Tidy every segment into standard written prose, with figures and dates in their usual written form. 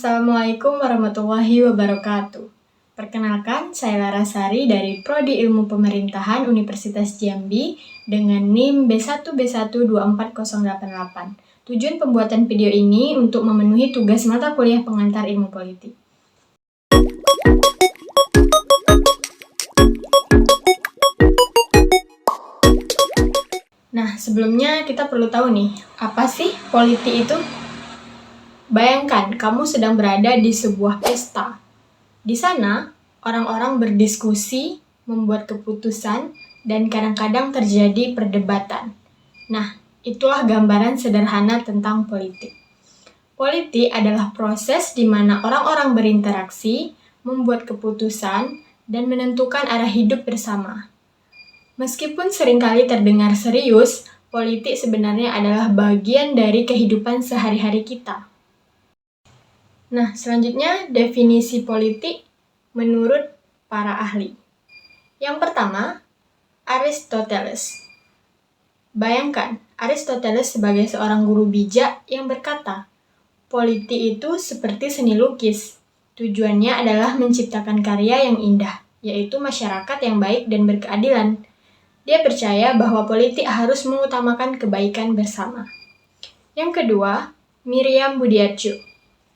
Assalamualaikum warahmatullahi wabarakatuh. Perkenalkan, saya Larasari dari Prodi Ilmu Pemerintahan Universitas Jambi dengan NIM B1B1240088. Tujuan pembuatan video ini untuk memenuhi tugas mata kuliah pengantar ilmu politik. Nah, sebelumnya kita perlu tahu nih, apa sih politik itu? Bayangkan kamu sedang berada di sebuah pesta. Di sana, orang-orang berdiskusi, membuat keputusan, dan kadang-kadang terjadi perdebatan. Nah, itulah gambaran sederhana tentang politik. Politik adalah proses di mana orang-orang berinteraksi, membuat keputusan, dan menentukan arah hidup bersama. Meskipun seringkali terdengar serius, politik sebenarnya adalah bagian dari kehidupan sehari-hari kita. Nah, selanjutnya definisi politik menurut para ahli. Yang pertama, Aristoteles. Bayangkan, Aristoteles sebagai seorang guru bijak yang berkata, politik itu seperti seni lukis. Tujuannya adalah menciptakan karya yang indah, yaitu masyarakat yang baik dan berkeadilan. Dia percaya bahwa politik harus mengutamakan kebaikan bersama. Yang kedua, Miriam Budiarjo.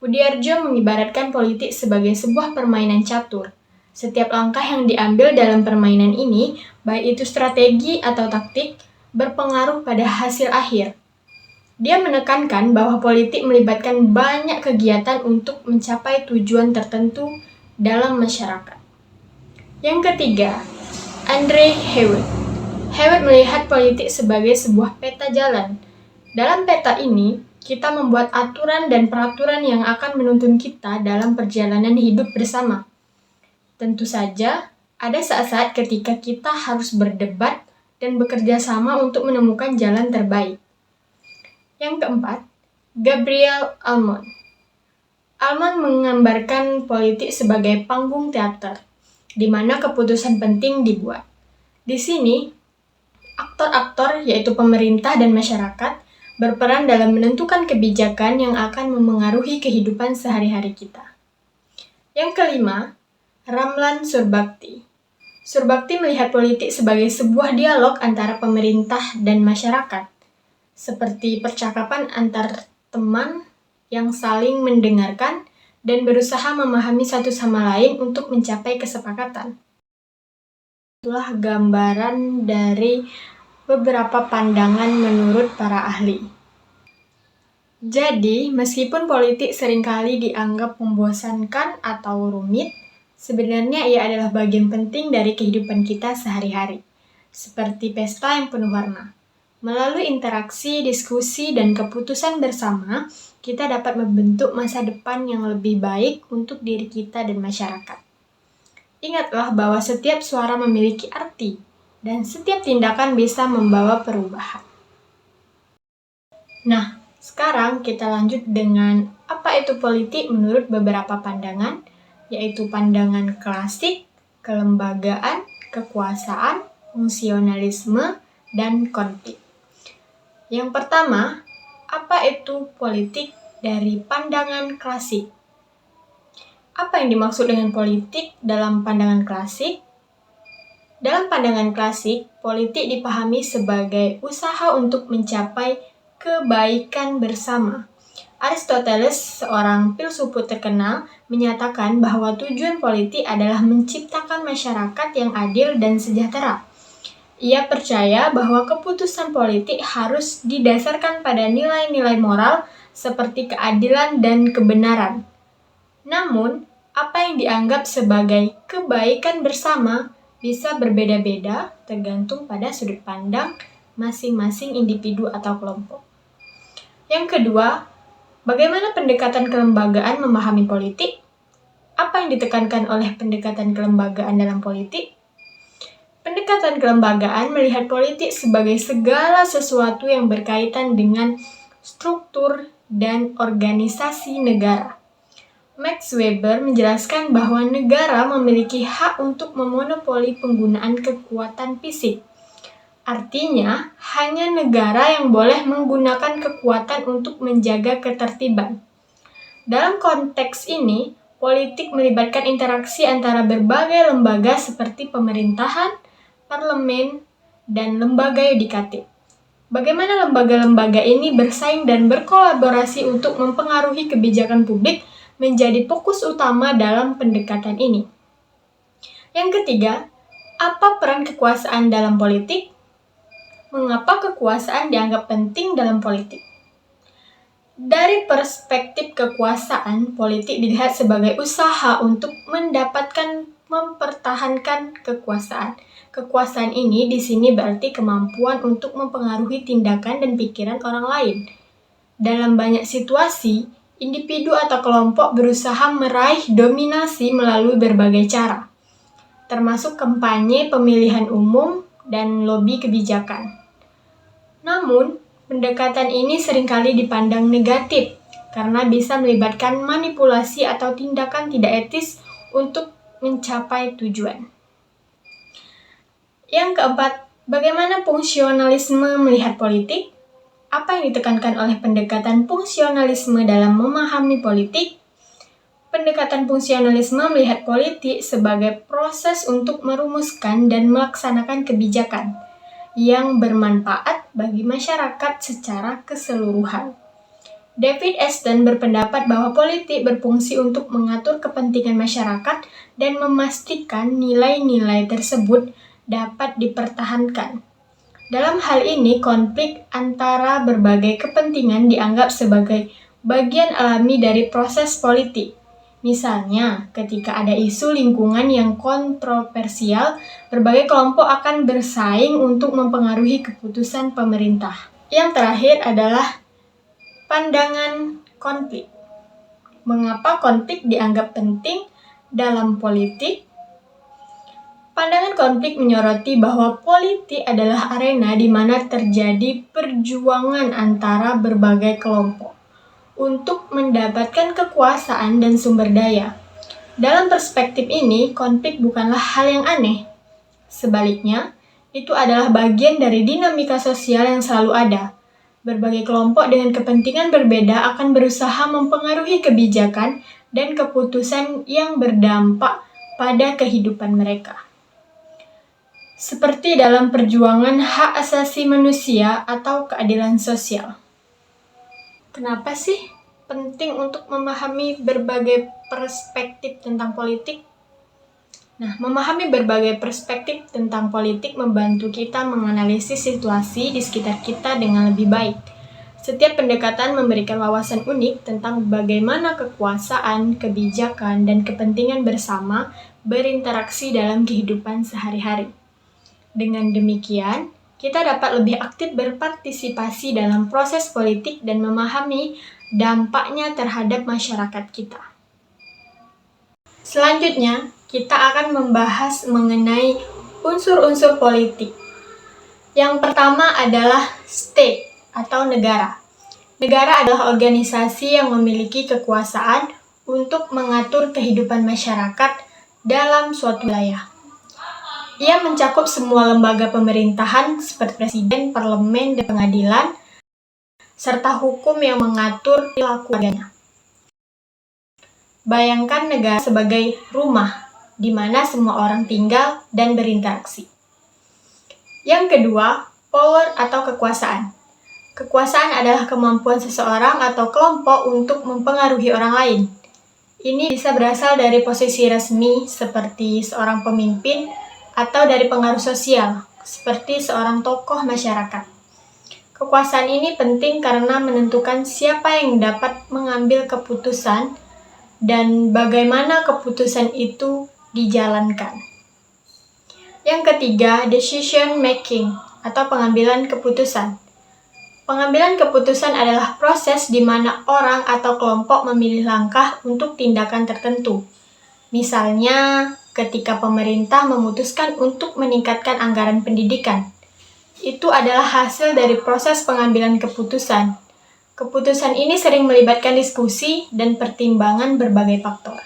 Budiarjo mengibaratkan politik sebagai sebuah permainan catur. Setiap langkah yang diambil dalam permainan ini, baik itu strategi atau taktik, berpengaruh pada hasil akhir. Dia menekankan bahwa politik melibatkan banyak kegiatan untuk mencapai tujuan tertentu dalam masyarakat. Yang ketiga, Andre Hewitt. Hewitt melihat politik sebagai sebuah peta jalan. Dalam peta ini, kita membuat aturan dan peraturan yang akan menuntun kita dalam perjalanan hidup bersama. Tentu saja, ada saat-saat ketika kita harus berdebat dan bekerja sama untuk menemukan jalan terbaik. Yang keempat, Gabriel Almond. Almond menggambarkan politik sebagai panggung teater, di mana keputusan penting dibuat. Di sini, aktor-aktor yaitu pemerintah dan masyarakat berperan dalam menentukan kebijakan yang akan memengaruhi kehidupan sehari-hari kita. Yang kelima, Ramlan Surbakti. Surbakti melihat politik sebagai sebuah dialog antara pemerintah dan masyarakat, seperti percakapan antar teman yang saling mendengarkan dan berusaha memahami satu sama lain untuk mencapai kesepakatan. Itulah gambaran dari beberapa pandangan menurut para ahli. Jadi, meskipun politik seringkali dianggap membosankan atau rumit, sebenarnya ia adalah bagian penting dari kehidupan kita sehari-hari, seperti pesta yang penuh warna. Melalui interaksi, diskusi, dan keputusan bersama, kita dapat membentuk masa depan yang lebih baik untuk diri kita dan masyarakat. Ingatlah bahwa setiap suara memiliki arti, dan setiap tindakan bisa membawa perubahan. Nah, sekarang kita lanjut dengan apa itu politik menurut beberapa pandangan, yaitu pandangan klasik, kelembagaan, kekuasaan, fungsionalisme, dan konflik. Yang pertama, apa itu politik dari pandangan klasik? Apa yang dimaksud dengan politik dalam pandangan klasik? Dalam pandangan klasik, politik dipahami sebagai usaha untuk mencapai kebaikan bersama. Aristoteles, seorang filsuf terkenal, menyatakan bahwa tujuan politik adalah menciptakan masyarakat yang adil dan sejahtera. Ia percaya bahwa keputusan politik harus didasarkan pada nilai-nilai moral seperti keadilan dan kebenaran. Namun, apa yang dianggap sebagai kebaikan bersama bisa berbeda-beda tergantung pada sudut pandang masing-masing individu atau kelompok. Yang kedua, bagaimana pendekatan kelembagaan memahami politik? Apa yang ditekankan oleh pendekatan kelembagaan dalam politik? Pendekatan kelembagaan melihat politik sebagai segala sesuatu yang berkaitan dengan struktur dan organisasi negara. Max Weber menjelaskan bahwa negara memiliki hak untuk memonopoli penggunaan kekuatan fisik. Artinya, hanya negara yang boleh menggunakan kekuatan untuk menjaga ketertiban. Dalam konteks ini, politik melibatkan interaksi antara berbagai lembaga seperti pemerintahan, parlemen, dan lembaga yudikatif. Bagaimana lembaga-lembaga ini bersaing dan berkolaborasi untuk mempengaruhi kebijakan publik menjadi fokus utama dalam pendekatan ini. Yang ketiga, apa peran kekuasaan dalam politik? Mengapa kekuasaan dianggap penting dalam politik? Dari perspektif kekuasaan, politik dilihat sebagai usaha untuk mempertahankan kekuasaan. Kekuasaan ini di sini berarti kemampuan untuk mempengaruhi tindakan dan pikiran orang lain. Dalam banyak situasi, individu atau kelompok berusaha meraih dominasi melalui berbagai cara, termasuk kampanye, pemilihan umum, dan lobi kebijakan. Namun, pendekatan ini seringkali dipandang negatif karena bisa melibatkan manipulasi atau tindakan tidak etis untuk mencapai tujuan. Yang keempat, bagaimana fungsionalisme melihat politik? Apa yang ditekankan oleh pendekatan fungsionalisme dalam memahami politik? Pendekatan fungsionalisme melihat politik sebagai proses untuk merumuskan dan melaksanakan kebijakan yang bermanfaat bagi masyarakat secara keseluruhan. David Easton berpendapat bahwa politik berfungsi untuk mengatur kepentingan masyarakat dan memastikan nilai-nilai tersebut dapat dipertahankan. Dalam hal ini, konflik antara berbagai kepentingan dianggap sebagai bagian alami dari proses politik. Misalnya, ketika ada isu lingkungan yang kontroversial, berbagai kelompok akan bersaing untuk mempengaruhi keputusan pemerintah. Yang terakhir adalah pandangan konflik. Mengapa konflik dianggap penting dalam politik? Pandangan konflik menyoroti bahwa politik adalah arena di mana terjadi perjuangan antara berbagai kelompok untuk mendapatkan kekuasaan dan sumber daya. Dalam perspektif ini, konflik bukanlah hal yang aneh. Sebaliknya, itu adalah bagian dari dinamika sosial yang selalu ada. Berbagai kelompok dengan kepentingan berbeda akan berusaha mempengaruhi kebijakan dan keputusan yang berdampak pada kehidupan mereka. Seperti dalam perjuangan hak asasi manusia atau keadilan sosial. Kenapa sih penting untuk memahami berbagai perspektif tentang politik? Nah, memahami berbagai perspektif tentang politik membantu kita menganalisis situasi di sekitar kita dengan lebih baik. Setiap pendekatan memberikan wawasan unik tentang bagaimana kekuasaan, kebijakan, dan kepentingan bersama berinteraksi dalam kehidupan sehari-hari. Dengan demikian, kita dapat lebih aktif berpartisipasi dalam proses politik dan memahami dampaknya terhadap masyarakat kita. Selanjutnya, kita akan membahas mengenai unsur-unsur politik. Yang pertama adalah state atau negara. Negara adalah organisasi yang memiliki kekuasaan untuk mengatur kehidupan masyarakat dalam suatu wilayah. Ia mencakup semua lembaga pemerintahan seperti presiden, parlemen, dan pengadilan, serta hukum yang mengatur perilaku warganya. Bayangkan negara sebagai rumah, di mana semua orang tinggal dan berinteraksi. Yang kedua, power atau kekuasaan. Kekuasaan adalah kemampuan seseorang atau kelompok untuk mempengaruhi orang lain. Ini bisa berasal dari posisi resmi seperti seorang pemimpin, atau dari pengaruh sosial, seperti seorang tokoh masyarakat. Kekuasaan ini penting karena menentukan siapa yang dapat mengambil keputusan dan bagaimana keputusan itu dijalankan. Yang ketiga, decision making atau pengambilan keputusan. Pengambilan keputusan adalah proses di mana orang atau kelompok memilih langkah untuk tindakan tertentu. Misalnya, ketika pemerintah memutuskan untuk meningkatkan anggaran pendidikan. Itu adalah hasil dari proses pengambilan keputusan. Keputusan ini sering melibatkan diskusi dan pertimbangan berbagai faktor.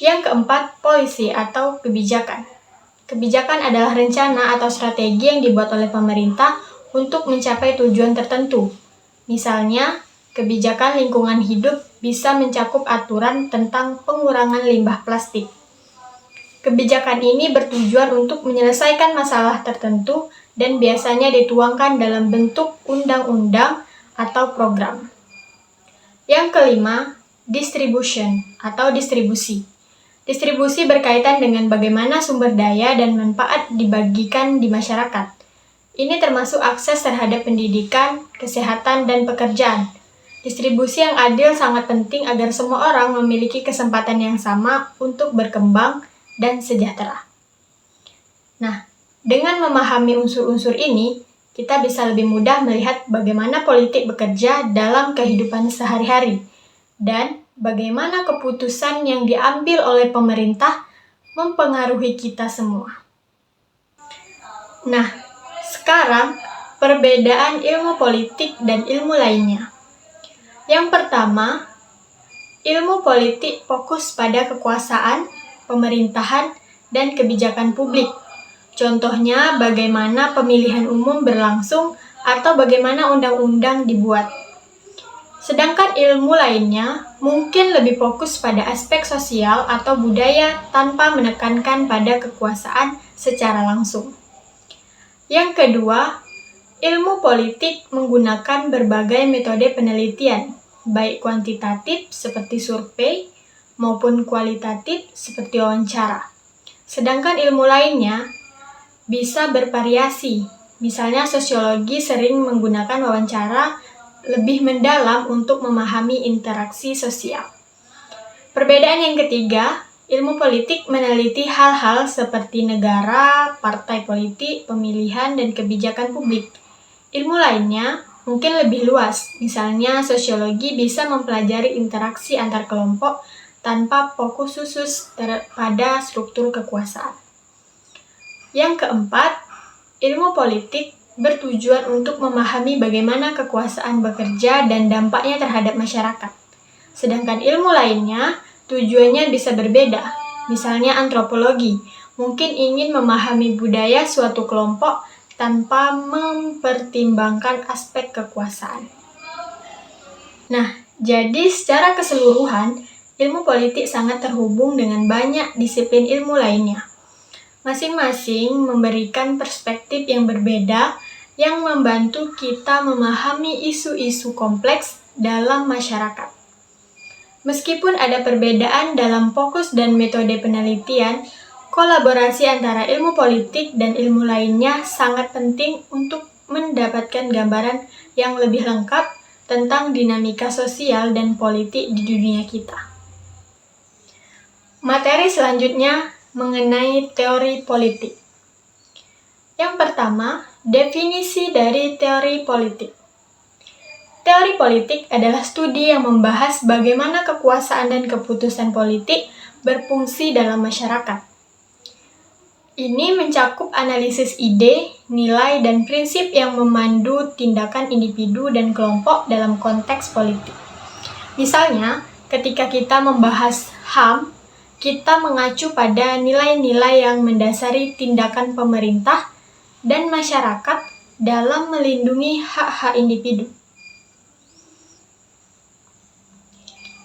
Yang keempat, polisi atau kebijakan. Kebijakan adalah rencana atau strategi yang dibuat oleh pemerintah untuk mencapai tujuan tertentu. Misalnya, kebijakan lingkungan hidup bisa mencakup aturan tentang pengurangan limbah plastik. Kebijakan ini bertujuan untuk menyelesaikan masalah tertentu dan biasanya dituangkan dalam bentuk undang-undang atau program. Yang kelima, distribution atau distribusi. Distribusi berkaitan dengan bagaimana sumber daya dan manfaat dibagikan di masyarakat. Ini termasuk akses terhadap pendidikan, kesehatan, dan pekerjaan. Distribusi yang adil sangat penting agar semua orang memiliki kesempatan yang sama untuk berkembang dan sejahtera. Nah, dengan memahami unsur-unsur ini, kita bisa lebih mudah melihat bagaimana politik bekerja dalam kehidupan sehari-hari dan bagaimana keputusan yang diambil oleh pemerintah mempengaruhi kita semua. Nah, sekarang perbedaan ilmu politik dan ilmu lainnya. Yang pertama, ilmu politik fokus pada kekuasaan, pemerintahan, dan kebijakan publik. Contohnya, bagaimana pemilihan umum berlangsung atau bagaimana undang-undang dibuat. Sedangkan ilmu lainnya mungkin lebih fokus pada aspek sosial atau budaya tanpa menekankan pada kekuasaan secara langsung. Yang kedua, ilmu politik menggunakan berbagai metode penelitian, baik kuantitatif seperti survei maupun kualitatif seperti wawancara. Sedangkan ilmu lainnya bisa bervariasi. Misalnya sosiologi sering menggunakan wawancara lebih mendalam untuk memahami interaksi sosial. Perbedaan yang ketiga, ilmu politik meneliti hal-hal seperti negara, partai politik, pemilihan, dan kebijakan publik. Ilmu lainnya mungkin lebih luas, misalnya sosiologi bisa mempelajari interaksi antar kelompok tanpa fokus khusus pada struktur kekuasaan. Yang keempat, ilmu politik bertujuan untuk memahami bagaimana kekuasaan bekerja dan dampaknya terhadap masyarakat. Sedangkan ilmu lainnya tujuannya bisa berbeda. Misalnya antropologi, mungkin ingin memahami budaya suatu kelompok tanpa mempertimbangkan aspek kekuasaan. Nah, jadi secara keseluruhan, ilmu politik sangat terhubung dengan banyak disiplin ilmu lainnya. Masing-masing memberikan perspektif yang berbeda yang membantu kita memahami isu-isu kompleks dalam masyarakat. Meskipun ada perbedaan dalam fokus dan metode penelitian, kolaborasi antara ilmu politik dan ilmu lainnya sangat penting untuk mendapatkan gambaran yang lebih lengkap tentang dinamika sosial dan politik di dunia kita. Materi selanjutnya mengenai teori politik. Yang pertama, definisi dari teori politik. Teori politik adalah studi yang membahas bagaimana kekuasaan dan keputusan politik berfungsi dalam masyarakat. Ini mencakup analisis ide, nilai, dan prinsip yang memandu tindakan individu dan kelompok dalam konteks politik. Misalnya, ketika kita membahas HAM, kita mengacu pada nilai-nilai yang mendasari tindakan pemerintah dan masyarakat dalam melindungi hak-hak individu.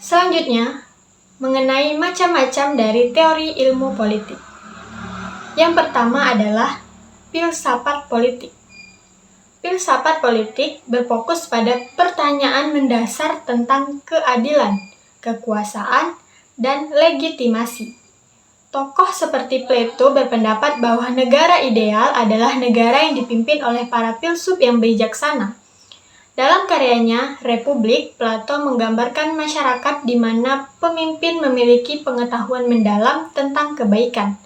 Selanjutnya, mengenai macam-macam dari teori ilmu politik. Yang pertama adalah filsafat politik. Filsafat politik berfokus pada pertanyaan mendasar tentang keadilan, kekuasaan, dan legitimasi. Tokoh seperti Plato berpendapat bahwa negara ideal adalah negara yang dipimpin oleh para filsuf yang bijaksana. Dalam karyanya, Republik, Plato menggambarkan masyarakat di mana pemimpin memiliki pengetahuan mendalam tentang kebaikan.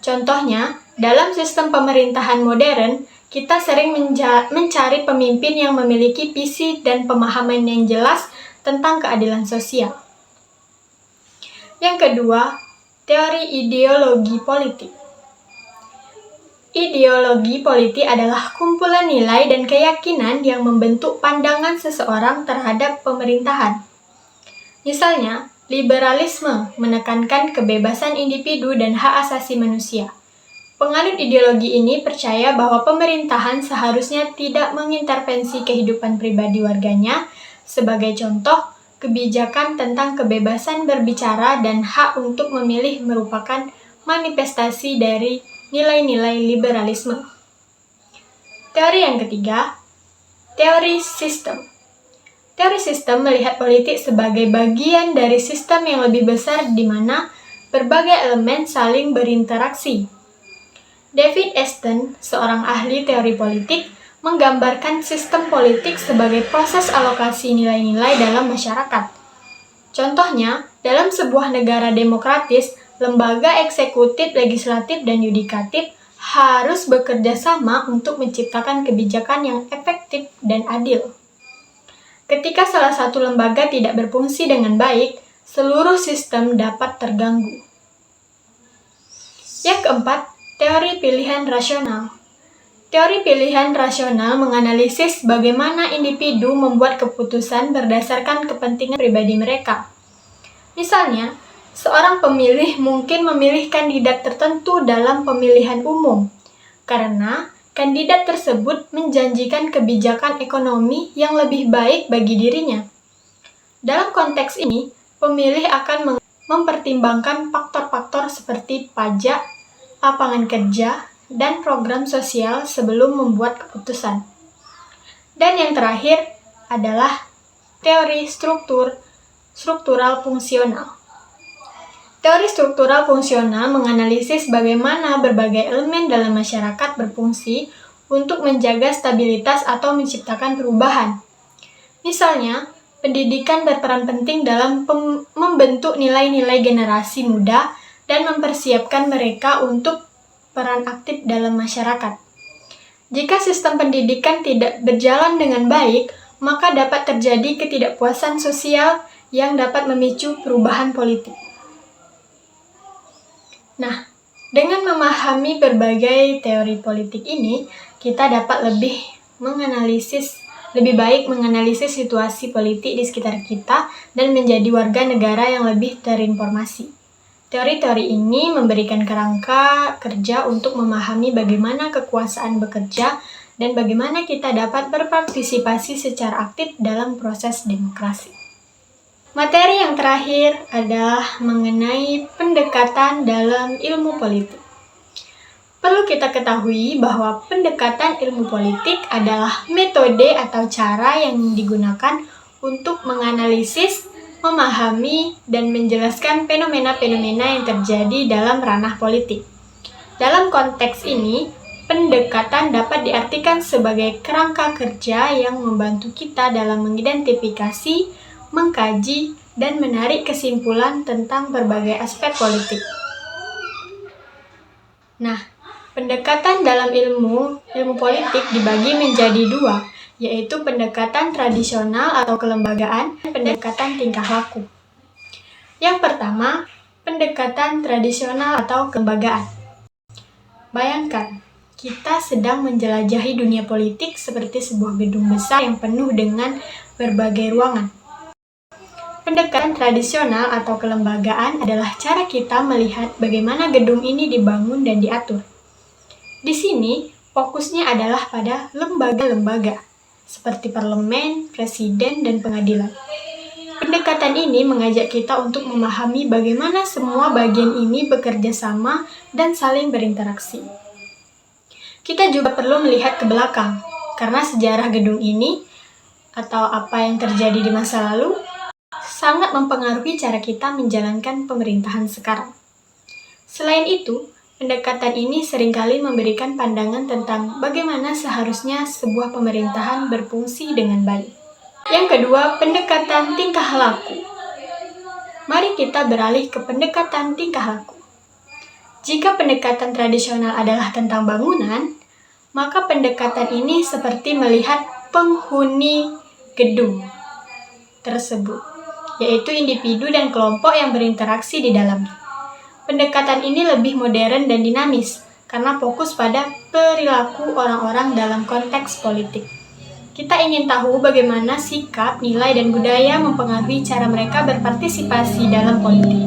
Contohnya, dalam sistem pemerintahan modern, kita sering mencari pemimpin yang memiliki visi dan pemahaman yang jelas tentang keadilan sosial. Yang kedua, teori ideologi politik. Ideologi politik adalah kumpulan nilai dan keyakinan yang membentuk pandangan seseorang terhadap pemerintahan. Misalnya, liberalisme menekankan kebebasan individu dan hak asasi manusia. Penganut ideologi ini percaya bahwa pemerintahan seharusnya tidak mengintervensi kehidupan pribadi warganya, Sebagai contoh, kebijakan tentang kebebasan berbicara dan hak untuk memilih merupakan manifestasi dari nilai-nilai liberalisme. Teori yang ketiga, teori sistem. Teori sistem melihat politik sebagai bagian dari sistem yang lebih besar di mana berbagai elemen saling berinteraksi. David Easton, seorang ahli teori politik, menggambarkan sistem politik sebagai proses alokasi nilai-nilai dalam masyarakat. Contohnya, dalam sebuah negara demokratis, lembaga eksekutif, legislatif, dan yudikatif harus bekerja sama untuk menciptakan kebijakan yang efektif dan adil. Ketika salah satu lembaga tidak berfungsi dengan baik, seluruh sistem dapat terganggu. Yang keempat, teori pilihan rasional. Teori pilihan rasional menganalisis bagaimana individu membuat keputusan berdasarkan kepentingan pribadi mereka. Misalnya, seorang pemilih mungkin memilih kandidat tertentu dalam pemilihan umum, karena kandidat tersebut menjanjikan kebijakan ekonomi yang lebih baik bagi dirinya. Dalam konteks ini, pemilih akan mempertimbangkan faktor-faktor seperti pajak, lapangan kerja, dan program sosial sebelum membuat keputusan. Dan yang terakhir adalah teori struktural fungsional. Teori struktural fungsional menganalisis bagaimana berbagai elemen dalam masyarakat berfungsi untuk menjaga stabilitas atau menciptakan perubahan. Misalnya, pendidikan berperan penting dalam membentuk nilai-nilai generasi muda dan mempersiapkan mereka untuk peran aktif dalam masyarakat. Jika sistem pendidikan tidak berjalan dengan baik, maka dapat terjadi ketidakpuasan sosial yang dapat memicu perubahan politik. Nah, dengan memahami berbagai teori politik ini, kita dapat lebih baik menganalisis situasi politik di sekitar kita dan menjadi warga negara yang lebih terinformasi. Teori-teori ini memberikan kerangka kerja untuk memahami bagaimana kekuasaan bekerja dan bagaimana kita dapat berpartisipasi secara aktif dalam proses demokrasi. Materi yang terakhir adalah mengenai pendekatan dalam ilmu politik. Perlu kita ketahui bahwa pendekatan ilmu politik adalah metode atau cara yang digunakan untuk menganalisis, memahami, dan menjelaskan fenomena-fenomena yang terjadi dalam ranah politik. Dalam konteks ini, pendekatan dapat diartikan sebagai kerangka kerja yang membantu kita dalam mengidentifikasi, mengkaji, dan menarik kesimpulan tentang berbagai aspek politik. Nah, pendekatan dalam ilmu politik dibagi menjadi dua, yaitu pendekatan tradisional atau kelembagaan dan pendekatan tingkah laku. Yang pertama, pendekatan tradisional atau kelembagaan. Bayangkan, kita sedang menjelajahi dunia politik seperti sebuah gedung besar yang penuh dengan berbagai ruangan. Pendekatan tradisional atau kelembagaan adalah cara kita melihat bagaimana gedung ini dibangun dan diatur. Di sini, fokusnya adalah pada lembaga-lembaga, seperti parlemen, presiden, dan pengadilan. Pendekatan ini mengajak kita untuk memahami bagaimana semua bagian ini bekerja sama dan saling berinteraksi. Kita juga perlu melihat ke belakang, karena sejarah gedung ini, atau apa yang terjadi di masa lalu, sangat mempengaruhi cara kita menjalankan pemerintahan sekarang. Selain itu, pendekatan ini seringkali memberikan pandangan tentang bagaimana seharusnya sebuah pemerintahan berfungsi dengan baik. Yang kedua, pendekatan tingkah laku. Mari kita beralih ke pendekatan tingkah laku. Jika pendekatan tradisional adalah tentang bangunan, maka pendekatan ini seperti melihat penghuni gedung tersebut, yaitu individu dan kelompok yang berinteraksi di dalamnya. Pendekatan ini lebih modern dan dinamis, karena fokus pada perilaku orang-orang dalam konteks politik. Kita ingin tahu bagaimana sikap, nilai, dan budaya mempengaruhi cara mereka berpartisipasi dalam politik.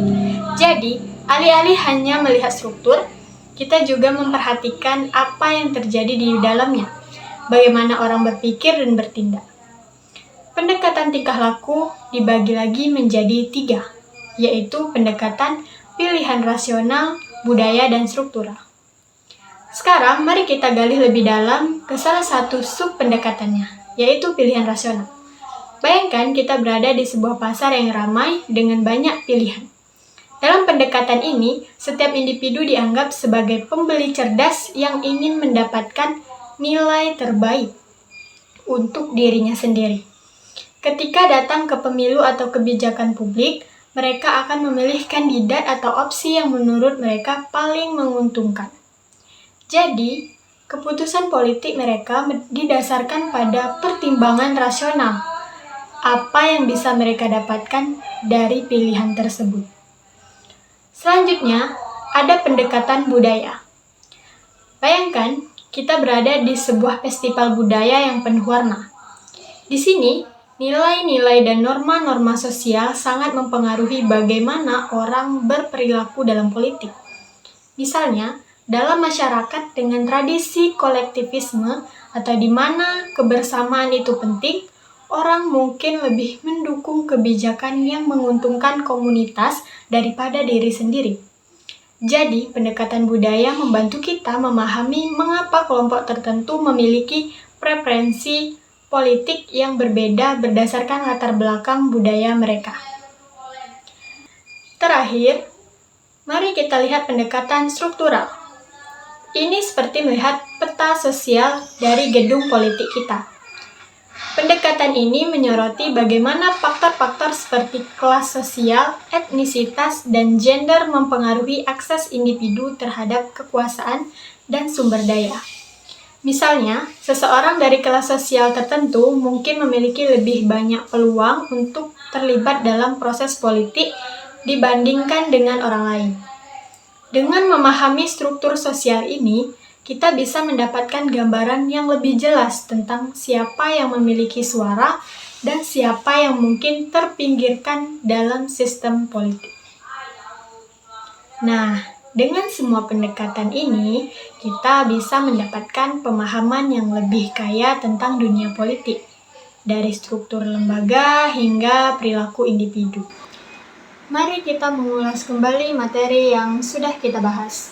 Jadi, alih-alih hanya melihat struktur, kita juga memperhatikan apa yang terjadi di dalamnya, bagaimana orang berpikir dan bertindak. Pendekatan tingkah laku dibagi lagi menjadi 3, yaitu pendekatan pilihan rasional, budaya, dan struktural. Sekarang, mari kita gali lebih dalam ke salah satu sub pendekatannya, yaitu pilihan rasional. Bayangkan kita berada di sebuah pasar yang ramai dengan banyak pilihan. Dalam pendekatan ini, setiap individu dianggap sebagai pembeli cerdas yang ingin mendapatkan nilai terbaik untuk dirinya sendiri. Ketika datang ke pemilu atau kebijakan publik, mereka akan memilih kandidat atau opsi yang menurut mereka paling menguntungkan. Jadi, keputusan politik mereka didasarkan pada pertimbangan rasional. Apa yang bisa mereka dapatkan dari pilihan tersebut. Selanjutnya, ada pendekatan budaya. Bayangkan, kita berada di sebuah festival budaya yang penuh warna. Di sini, nilai-nilai dan norma-norma sosial sangat mempengaruhi bagaimana orang berperilaku dalam politik. Misalnya, dalam masyarakat dengan tradisi kolektivisme atau di mana kebersamaan itu penting, orang mungkin lebih mendukung kebijakan yang menguntungkan komunitas daripada diri sendiri. Jadi, pendekatan budaya membantu kita memahami mengapa kelompok tertentu memiliki preferensi politik yang berbeda berdasarkan latar belakang budaya mereka. Terakhir, mari kita lihat pendekatan struktural. Ini seperti melihat peta sosial dari gedung politik kita. Pendekatan ini menyoroti bagaimana faktor-faktor seperti kelas sosial, etnisitas, dan gender mempengaruhi akses individu terhadap kekuasaan dan sumber daya. Misalnya, seseorang dari kelas sosial tertentu mungkin memiliki lebih banyak peluang untuk terlibat dalam proses politik dibandingkan dengan orang lain. Dengan memahami struktur sosial ini, kita bisa mendapatkan gambaran yang lebih jelas tentang siapa yang memiliki suara dan siapa yang mungkin terpinggirkan dalam sistem politik. Nah, dengan semua pendekatan ini, kita bisa mendapatkan pemahaman yang lebih kaya tentang dunia politik, dari struktur lembaga hingga perilaku individu. Mari kita mengulas kembali materi yang sudah kita bahas.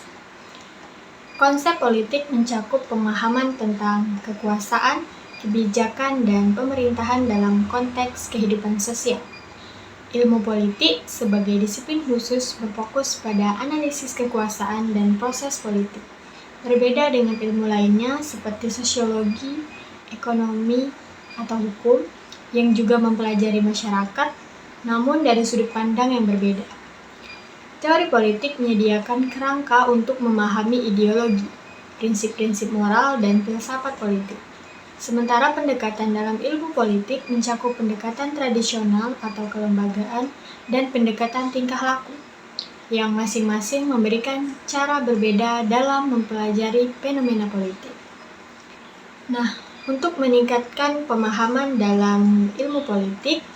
Konsep politik mencakup pemahaman tentang kekuasaan, kebijakan, dan pemerintahan dalam konteks kehidupan sosial. Ilmu politik sebagai disiplin khusus berfokus pada analisis kekuasaan dan proses politik. Berbeda dengan ilmu lainnya seperti sosiologi, ekonomi, atau hukum yang juga mempelajari masyarakat, namun dari sudut pandang yang berbeda. Teori politik menyediakan kerangka untuk memahami ideologi, prinsip-prinsip moral, dan filsafat politik. Sementara pendekatan dalam ilmu politik mencakup pendekatan tradisional atau kelembagaan dan pendekatan tingkah laku, yang masing-masing memberikan cara berbeda dalam mempelajari fenomena politik. Nah, untuk meningkatkan pemahaman dalam ilmu politik,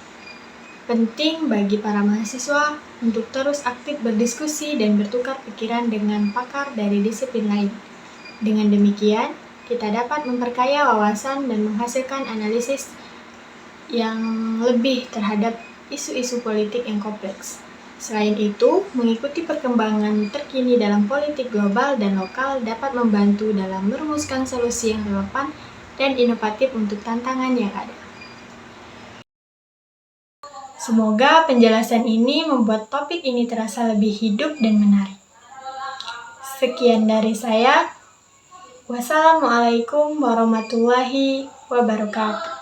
penting bagi para mahasiswa untuk terus aktif berdiskusi dan bertukar pikiran dengan pakar dari disiplin lain. Dengan demikian, kita dapat memperkaya wawasan dan menghasilkan analisis yang lebih terhadap isu-isu politik yang kompleks. Selain itu, mengikuti perkembangan terkini dalam politik global dan lokal dapat membantu dalam merumuskan solusi yang relevan dan inovatif untuk tantangan yang ada. Semoga penjelasan ini membuat topik ini terasa lebih hidup dan menarik. Sekian dari saya. Wassalamualaikum warahmatullahi wabarakatuh.